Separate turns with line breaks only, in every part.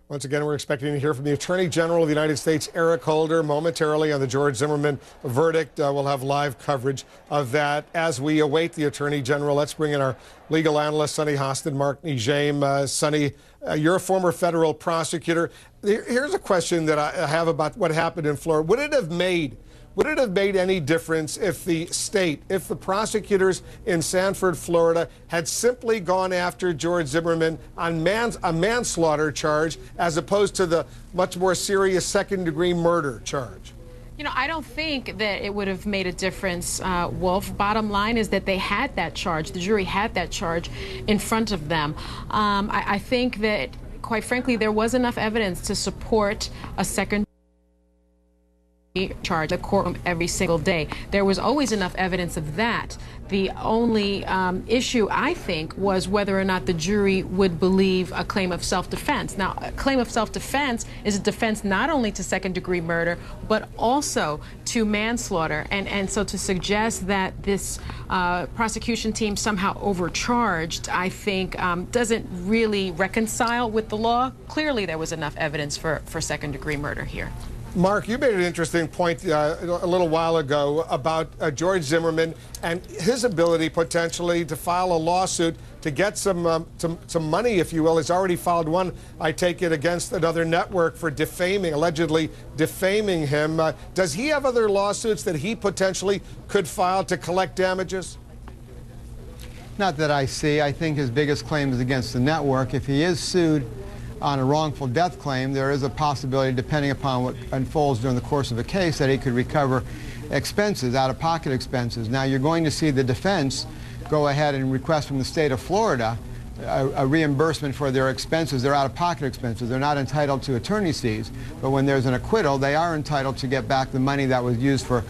Once again, we're expecting to hear from the Attorney General of the United States, Eric Holder, momentarily on the George Zimmerman verdict. We'll have live coverage of that. As we await the Attorney General, let's bring in our legal analyst, Sonny Hostin, Mark Nijem. Sonny, you're a former federal prosecutor. Here's a question that I have about what happened in Florida. Would it have made any difference if the prosecutors in Sanford, Florida, had simply gone after George Zimmerman on a manslaughter charge as opposed to the much more serious second-degree murder charge?
You know, I don't think that it would have made a difference, Wolf. Bottom line is that they had that charge. The jury had that charge in front of them. I think that, quite frankly, there was enough evidence to support a second charge, the courtroom every single day. There was always enough evidence of that. The only issue, I think, was whether or not the jury would believe a claim of self-defense. Now, a claim of self-defense is a defense not only to second-degree murder, but also to manslaughter. And so to suggest that this prosecution team somehow overcharged, I think, doesn't really reconcile with the law. Clearly, there was enough evidence for second-degree murder here.
Mark, you made an interesting point a little while ago about George Zimmerman and his ability potentially to file a lawsuit to get some money, if you will. He's already filed one, I take it, against another network for allegedly defaming him. Does he have other lawsuits that he potentially could file to collect damages?
Not that I see. I think his biggest claim is against the network. If he is sued on a wrongful death claim, there is a possibility, depending upon what unfolds during the course of a case, that he could recover expenses, out-of-pocket expenses. Now, you're going to see the defense go ahead and request from the state of Florida a reimbursement for their expenses, their out-of-pocket expenses. They're not entitled to attorney's fees, but when there's an acquittal, they are entitled to get back the money that was used for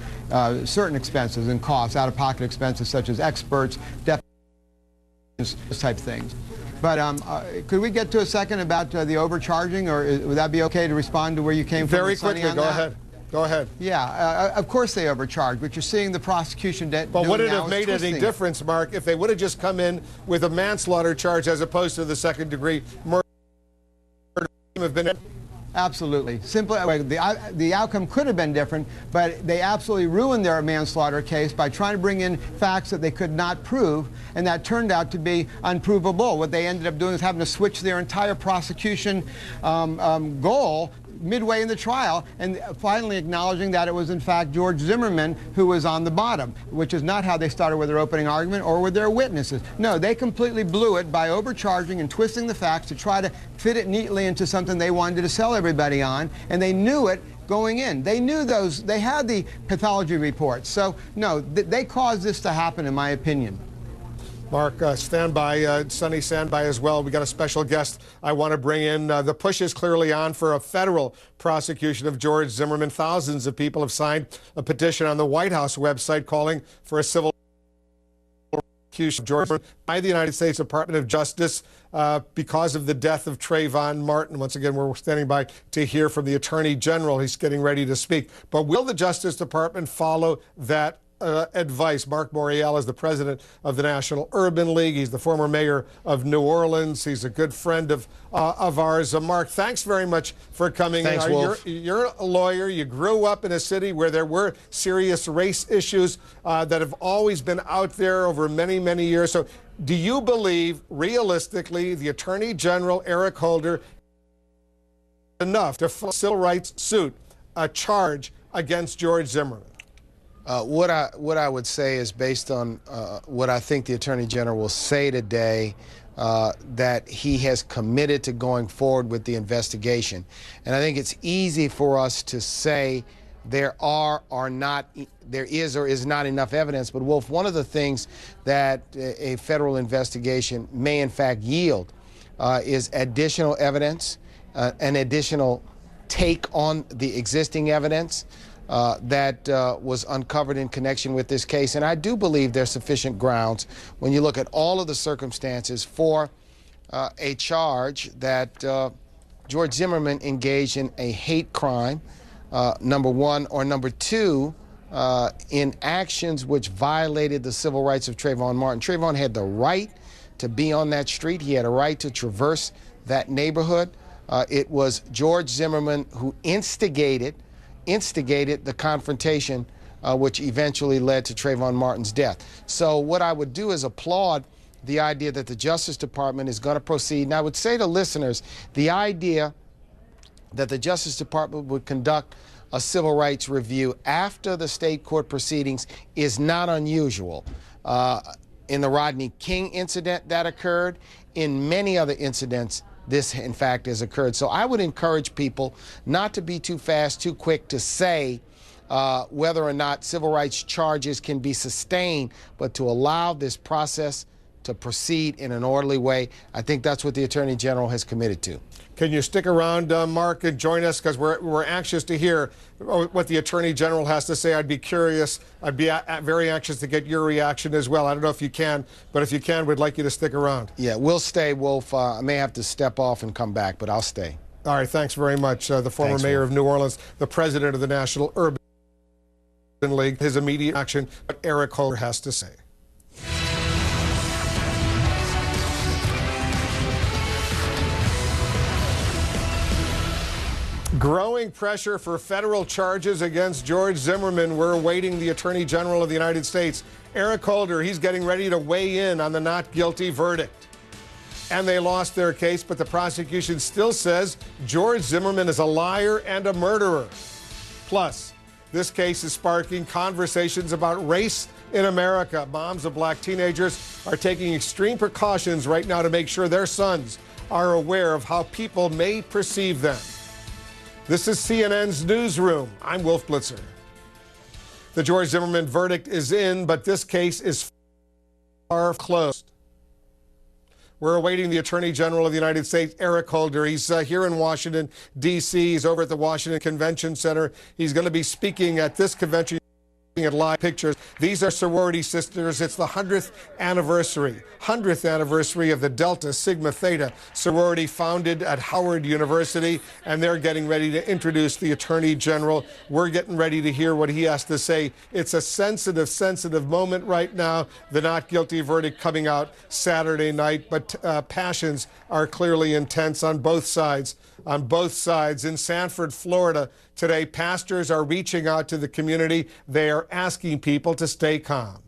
certain expenses and costs, out-of-pocket expenses such as experts, those type things. But could we get to a second about the overcharging, or would that be okay to respond to where you came from?
Very quickly, go ahead. Go ahead.
Yeah, of course they overcharged, but you're seeing the prosecution
But would it have made any difference, Mark, if they would have just come in with a manslaughter charge as opposed to the second-degree murder?
Absolutely. Simply, the outcome could have been different, but they absolutely ruined their manslaughter case by trying to bring in facts that they could not prove, and that turned out to be unprovable. What they ended up doing is having to switch their entire prosecution goal midway in the trial, and finally acknowledging that it was in fact George Zimmerman who was on the bottom, which is not how they started with their opening argument or with their witnesses. No, they completely blew it by overcharging and twisting the facts to try to fit it neatly into something they wanted to sell everybody on, and they knew it going in. They knew they had the pathology reports. So no, they caused this to happen, in my opinion.
Mark, stand by. Sonny, stand by as well. We got a special guest I want to bring in. The push is clearly on for a federal prosecution of George Zimmerman. Thousands of people have signed a petition on the White House website calling for a civil prosecution of George Zimmerman by the United States Department of Justice because of the death of Trayvon Martin. Once again, we're standing by to hear from the Attorney General. He's getting ready to speak. But will the Justice Department follow that advice? Mark Morial is the president of the National Urban League. He's the former mayor of New Orleans. He's a good friend of ours. Mark, thanks very much for coming.
Thanks, Wolf.
You're a lawyer. You grew up in a city where there were serious race issues that have always been out there over many, many years. So do you believe, realistically, the Attorney General, Eric Holder, enough to file a civil rights suit, a charge against George Zimmerman?
What I would say is, based on what I think the Attorney General will say today, that he has committed to going forward with the investigation. And I think it's easy for us to say there is or is not enough evidence. But Wolf, one of the things that a federal investigation may in fact yield is additional evidence, an additional take on the existing evidence that was uncovered in connection with this case. And I do believe there's sufficient grounds, when you look at all of the circumstances, for a charge that George Zimmerman engaged in a hate crime, number one, or number two, in actions which violated the civil rights of Trayvon Martin. Trayvon had the right to be on that street. He had a right to traverse that neighborhood. It was George Zimmerman who instigated the confrontation, which eventually led to Trayvon Martin's death. So what I would do is applaud the idea that the Justice Department is going to proceed. And I would say to listeners, the idea that the Justice Department would conduct a civil rights review after the state court proceedings is not unusual. In the Rodney King incident that occurred, in many other incidents, this, in fact, has occurred. So I would encourage people not to be too fast, too quick to say whether or not civil rights charges can be sustained, but to allow this process to proceed in an orderly way. I think that's what the Attorney General has committed to.
Can you stick around, Mark, and join us? Because we're anxious to hear what the Attorney General has to say. I'd be curious. I'd be very anxious to get your reaction as well. I don't know if you can, but if you can, we'd like you to stick around.
Yeah, we'll stay, Wolf. I may have to step off and come back, but I'll stay.
All right, thanks very much. The former mayor of New Orleans, the president of the National Urban League, his immediate action, what Eric Holder has to say. Growing pressure for federal charges against George Zimmerman. We're awaiting the Attorney General of the United States, Eric Holder. He's getting ready to weigh in on the not guilty verdict. And they lost their case, but the prosecution still says George Zimmerman is a liar and a murderer. Plus, this case is sparking conversations about race in America. Moms of black teenagers are taking extreme precautions right now to make sure their sons are aware of how people may perceive them. This is CNN's Newsroom. I'm Wolf Blitzer. The George Zimmerman verdict is in, but this case is far closed. We're awaiting the Attorney General of the United States, Eric Holder. He's here in Washington, D.C. He's over at the Washington Convention Center. He's going to be speaking at this convention at live pictures. These are sorority sisters. It's the 100th anniversary of the Delta Sigma Theta sorority founded at Howard University, and they're getting ready to introduce the Attorney General. We're getting ready to hear what he has to say. It's a sensitive moment right now. The not guilty verdict coming out Saturday night, but passions are clearly intense on both sides. In Sanford, Florida, today, pastors are reaching out to the community. They are asking people to stay calm.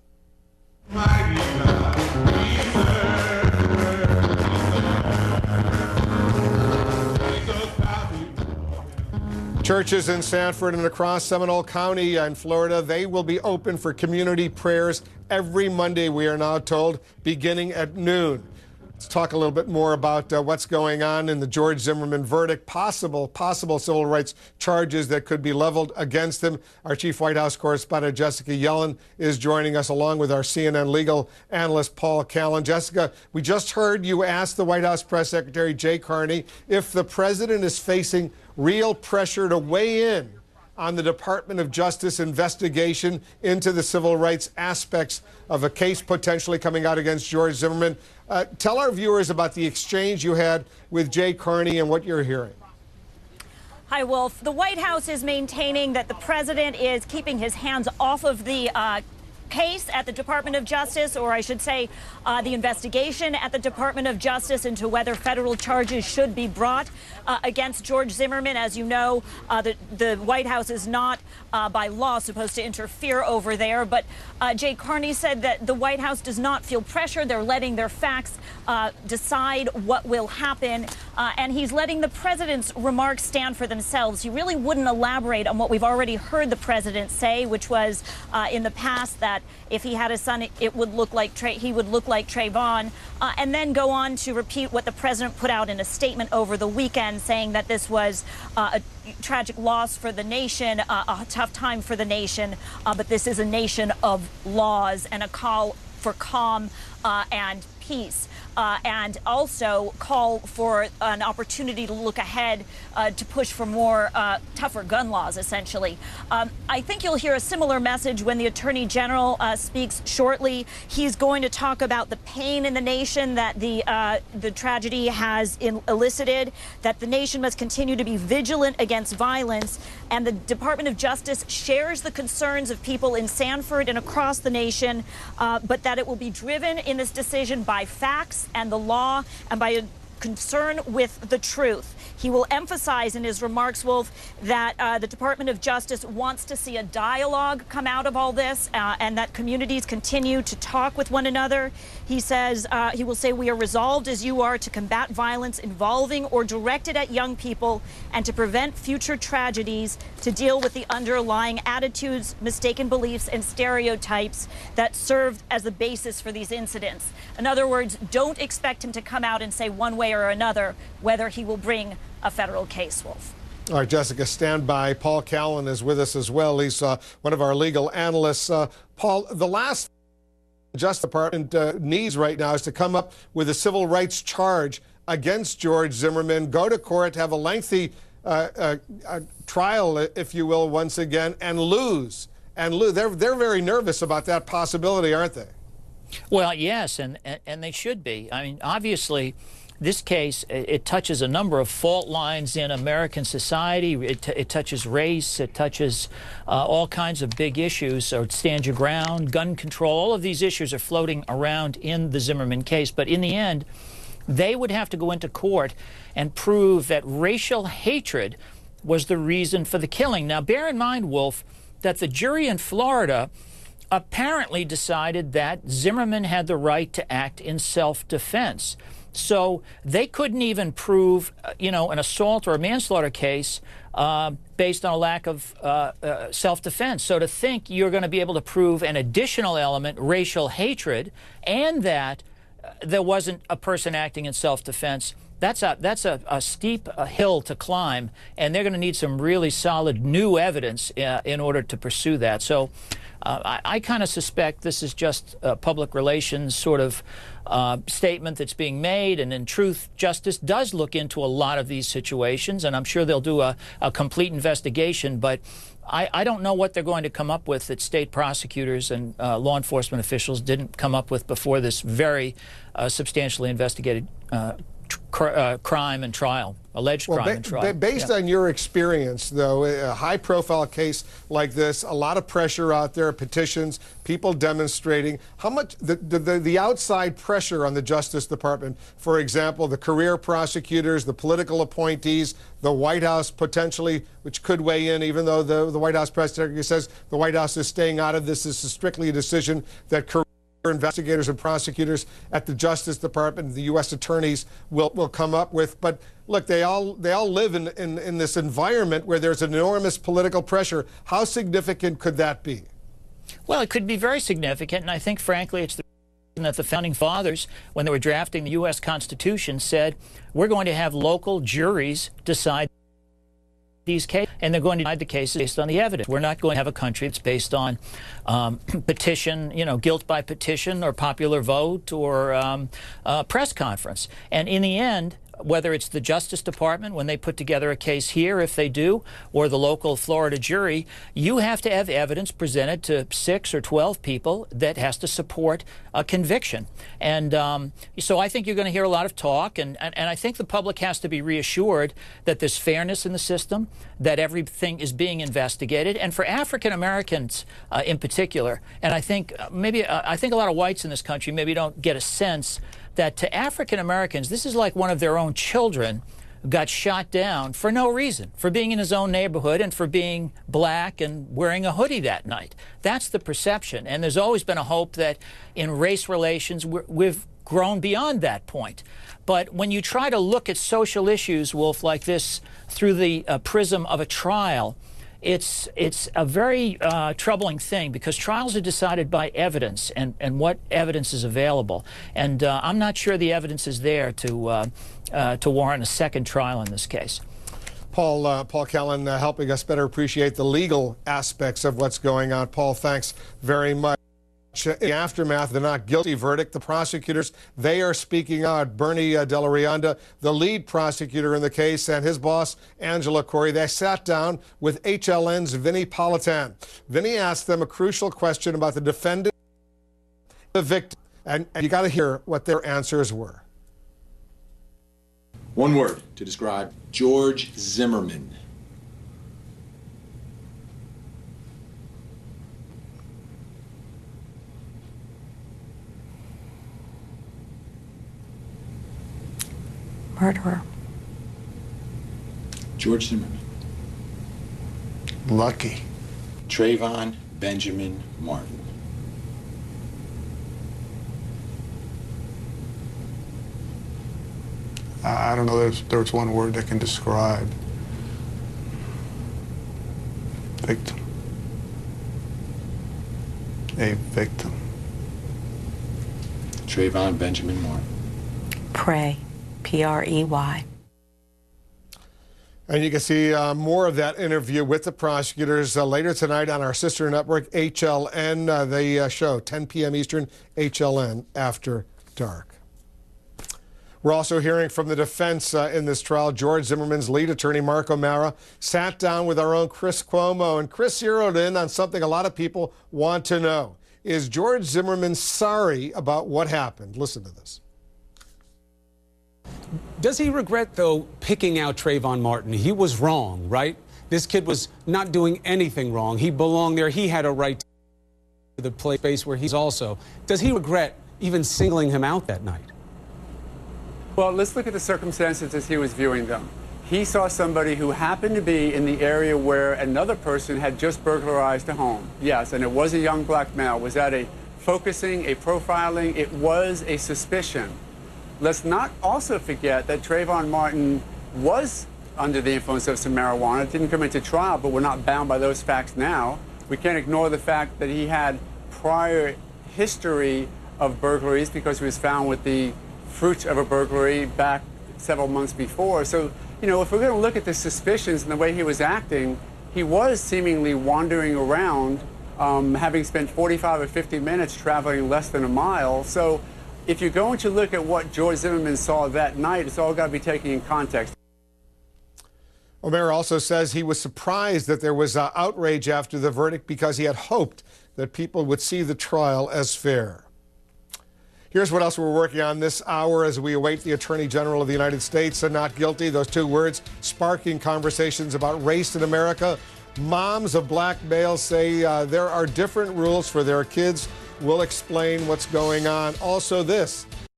Churches in Sanford and across Seminole County in Florida, they will be open for community prayers every Monday, we are now told, beginning at noon. Let's talk a little bit more about what's going on in the George Zimmerman verdict, possible civil rights charges that could be leveled against him. Our chief White House correspondent, Jessica Yellen, is joining us along with our CNN legal analyst, Paul Callan. Jessica, we just heard you ask the White House press secretary, Jay Carney, if the president is facing real pressure to weigh in on the Department of Justice investigation into the civil rights aspects of a case potentially coming out against George Zimmerman. Tell our viewers about the exchange you had with Jay Carney and what you're hearing.
Hi, Wolf. The White House is maintaining that the president is keeping his hands off of the case at the Department of Justice, or I should say the investigation at the Department of Justice into whether federal charges should be brought against George Zimmerman. As you know, the White House is not by law supposed to interfere over there, but Jay Carney said that the White House does not feel pressure. They're letting their facts decide what will happen, and he's letting the president's remarks stand for themselves. He really wouldn't elaborate on what we've already heard the president say, which was in the past that if he had a son, it would look like he would look like Trayvon, and then go on to repeat what the president put out in a statement over the weekend, saying that this was a tragic loss for the nation, a tough time for the nation, but this is a nation of laws, and a call for calm and peace. And also call for an opportunity to look ahead to push for more tougher gun laws, essentially. I think you'll hear a similar message when the Attorney General speaks shortly. He's going to talk about the pain in the nation that the tragedy has elicited, that the nation must continue to be vigilant against violence, and the Department of Justice shares the concerns of people in Sanford and across the nation, but that it will be driven in this decision by facts and the law, and by concern with the truth. He will emphasize in his remarks, Wolf, that the Department of Justice wants to see a dialogue come out of all this and that communities continue to talk with one another. He says, he will say, we are resolved as you are to combat violence involving or directed at young people and to prevent future tragedies, to deal with the underlying attitudes, mistaken beliefs, and stereotypes that served as the basis for these incidents. In other words, don't expect him to come out and say one way or another whether he will bring a federal case, Wolf.
All right, Jessica, stand by. Paul Callan is with us as well. He's one of our legal analysts. Paul, the last Justice Department needs right now is to come up with a civil rights charge against George Zimmerman, go to court, have a lengthy trial, if you will, once again, and lose. They're very nervous about that possibility, aren't they?
Well, yes, and they should be. I mean, obviously, this case, it touches a number of fault lines in American society. It touches race. It touches all kinds of big issues. So stand your ground, gun control. All of these issues are floating around in the Zimmerman case. But in the end, they would have to go into court and prove that racial hatred was the reason for the killing. Now, bear in mind, Wolf, that the jury in Florida apparently decided that Zimmerman had the right to act in self-defense. So they couldn't even prove, an assault or a manslaughter case based on a lack of self-defense. So to think you're going to be able to prove an additional element, racial hatred, and that there wasn't a person acting in self-defense, that's a steep hill to climb, and they're going to need some really solid new evidence in order to pursue that. So I kind of suspect this is just a public relations sort of statement that's being made, and in truth, justice does look into a lot of these situations, and I'm sure they'll do a complete investigation, but I don't know what they're going to come up with that state prosecutors and law enforcement officials didn't come up with before this very substantially investigated crime and trial, alleged crime and trial.
Based on your experience, though, a high-profile case like this, a lot of pressure out there, petitions, people demonstrating. How much the outside pressure on the Justice Department, for example, the career prosecutors, the political appointees, the White House potentially, which could weigh in, even though the White House press secretary says the White House is staying out of this. This is strictly a decision that investigators and prosecutors at the Justice Department, the U.S. attorneys will come up with. But look, they all live in this environment where there's enormous political pressure. How significant could that be?
Well, it could be very significant, and I think, frankly, it's the reason that the Founding Fathers, when they were drafting the U.S. Constitution, said, we're going to have local juries decide these cases, and they're going to decide the cases based on the evidence. We're not going to have a country that's based on petition, guilt by petition or popular vote or press conference. And in the end, whether it's the Justice Department when they put together a case here, if they do, or the local Florida jury, you have to have evidence presented to 6 or 12 people that has to support a conviction. And so I think you're going to hear a lot of talk, and I think the public has to be reassured that there's fairness in the system, that everything is being investigated, and for African Americans in particular. And I think I think a lot of whites in this country maybe don't get a sense that to African Americans, this is like one of their own children got shot down for no reason, for being in his own neighborhood and for being black and wearing a hoodie that night. That's the perception. And there's always been a hope that in race relations, we've grown beyond that point. But when you try to look at social issues, Wolf, like this through the prism of a trial, it's a very troubling thing, because trials are decided by evidence and what evidence is available. And I'm not sure the evidence is there to warrant a second trial in this case.
Paul Callan helping us better appreciate the legal aspects of what's going on. Paul, thanks very much. In the aftermath of the not guilty verdict, the prosecutors, they are speaking out. Bernie Della Rianda, the lead prosecutor in the case, and his boss, Angela Corey, they sat down with HLN's Vinnie Politan. Vinnie asked them a crucial question about the defendant, the victim, and you got to hear what their answers were.
One word to describe George Zimmerman.
murderer?
George Zimmerman.
Lucky.
Trayvon Benjamin Martin.
I don't know if there's one word that can describe victim. A victim.
Trayvon Benjamin Martin.
Prey. P-R-E-Y.
And you can see more of that interview with the prosecutors later tonight on our sister network, HLN. The show, 10 p.m. Eastern, HLN After Dark. We're also hearing from the defense in this trial. George Zimmerman's lead attorney, Mark O'Mara, sat down with our own Chris Cuomo, and Chris zeroed in on something a lot of people want to know. Is George Zimmerman sorry about what happened? Listen to this.
Does he regret, though, picking out Trayvon Martin? He was wrong, right? This kid was not doing anything wrong. He belonged there. He had a right to the place where he's also. Does he regret even singling him out that night?
Well, let's look at the circumstances as he was viewing them. He saw somebody who happened to be in the area where another person had just burglarized a home. Yes, and it was a young black male. Was that a focusing, a profiling? It was a suspicion. Let's not also forget that Trayvon Martin was under the influence of some marijuana. It didn't come into trial, but we're not bound by those facts now. We can't ignore the fact that he had prior history of burglaries because he was found with the fruits of a burglary back several months before. So, you know, if we're going to look at the suspicions and the way he was acting, he was seemingly wandering around, having spent 45 or 50 minutes traveling less than a mile. So if you're going to look at what George Zimmerman saw that night, it's all got to be taken in context.
O'Mara also says he was surprised that there was outrage after the verdict because he had hoped that people would see the trial as fair. Here's what else we're working on this hour as we await the Attorney General of the United States. Not guilty, those two words sparking conversations about race in America. Moms of black males say there are different rules for their kids. We'll explain what's going on. Also this,